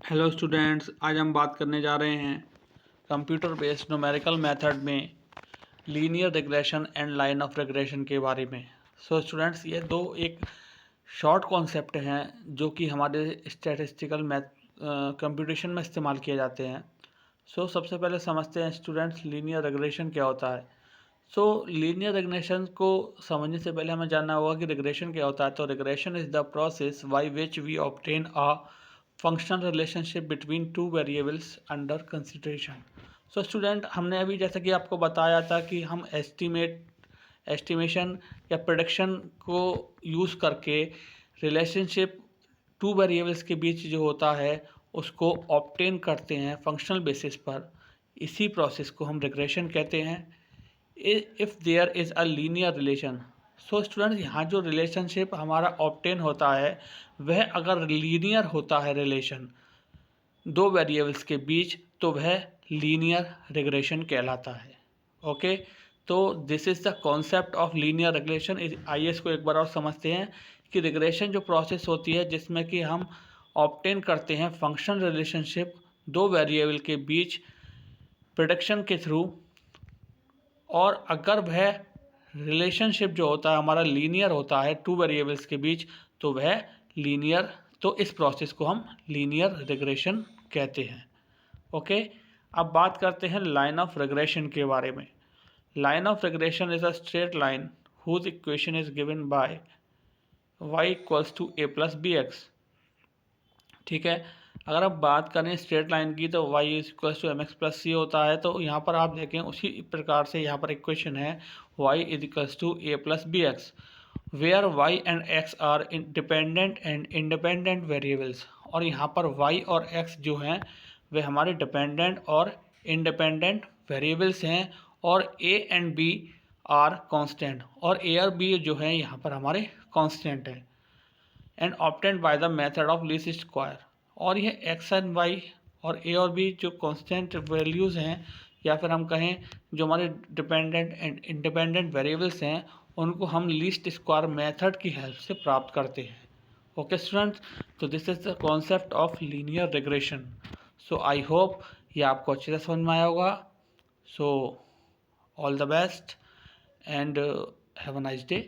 Hello students, आज हम बात करने जा रहे हैं कंप्यूटर बेस्ड न्यूमेरिकल मेथड में linear regression and line of regression के बारे में। स्टूडेंट्स, ये दो एक शॉर्ट कॉन्सेप्ट हैं जो कि हमारे स्टैटिस्टिकल मैथ कंप्यूटेशन में इस्तेमाल किए जाते हैं। सबसे पहले समझते हैं स्टूडेंट्स, लीनियर रिग्रेशन क्या होता है। लीनियर रिग्रेशन को समझने से पहले हमें जानना होगा कि रिग्रेशन क्या होता है। तो regression is the process by which we obtain a functional relationship between two variables under consideration. Student, हमने अभी जैसा कि आपको बताया था कि हम एस्टिमेशन या प्रेडिक्शन को यूज़ करके रिलेशनशिप टू वेरिएबल्स के बीच जो होता है उसको ऑब्टेन करते हैं फंक्शनल बेसिस पर। इसी प्रोसेस को हम रिग्रेशन कहते हैं। If there is a linear relation, student, यहाँ जो रिलेशनशिप हमारा ऑब्टेन होता है वह अगर लीनियर होता है रिलेशन दो वेरिएबल्स के बीच, तो वह लीनियर रिग्रेशन कहलाता है। ओके, तो this is the concept of linear regression. आइए इसको एक बार और समझते हैं कि रिग्रेशन जो प्रोसेस होती है जिसमें कि हम ऑब्टेन करते हैं फंक्शनल रिलेशनशिप दो वेरिएबल के बीच प्रेडिक्शन के थ्रू, और अगर वह रिलेशनशिप जो होता है हमारा लीनियर होता है टू वेरिएबल्स के बीच, तो वह लीनियर, तो इस प्रोसेस को हम लीनियर रिग्रेशन कहते हैं। ओके, अब बात करते हैं लाइन ऑफ रिग्रेशन के बारे में। Line of regression is a straight line whose equation is given by y equals to a plus B X. ठीक है, अगर आप बात करें स्ट्रेट लाइन की तो y is equals to m x plus c होता है। तो यहाँ पर आप देखें उसी प्रकार से यहाँ पर इक्वेशन है y is equals to A plus B X, where y and x are dependent and independent variables. और यहाँ पर y और x जो हैं वे हमारे डिपेंडेंट और इंडिपेंडेंट वेरिएबल्स हैं, और a and b are constant, और a और b जो हैं यहाँ पर हमारे कांस्टेंट हैं, and obtained by the method of least square. और यह एक्स एंड वाई और ए और बी जो कांस्टेंट वैल्यूज़ हैं, या फिर हम कहें जो हमारे डिपेंडेंट एंड इंडिपेंडेंट वेरिएबल्स हैं, उनको हम लीस्ट स्क्वायर मेथड की हेल्प से प्राप्त करते हैं। ओके स्टूडेंट्स, तो this is the concept of linear regression. I hope ये आपको अच्छे से समझ में आया होगा। All the best and have a nice day.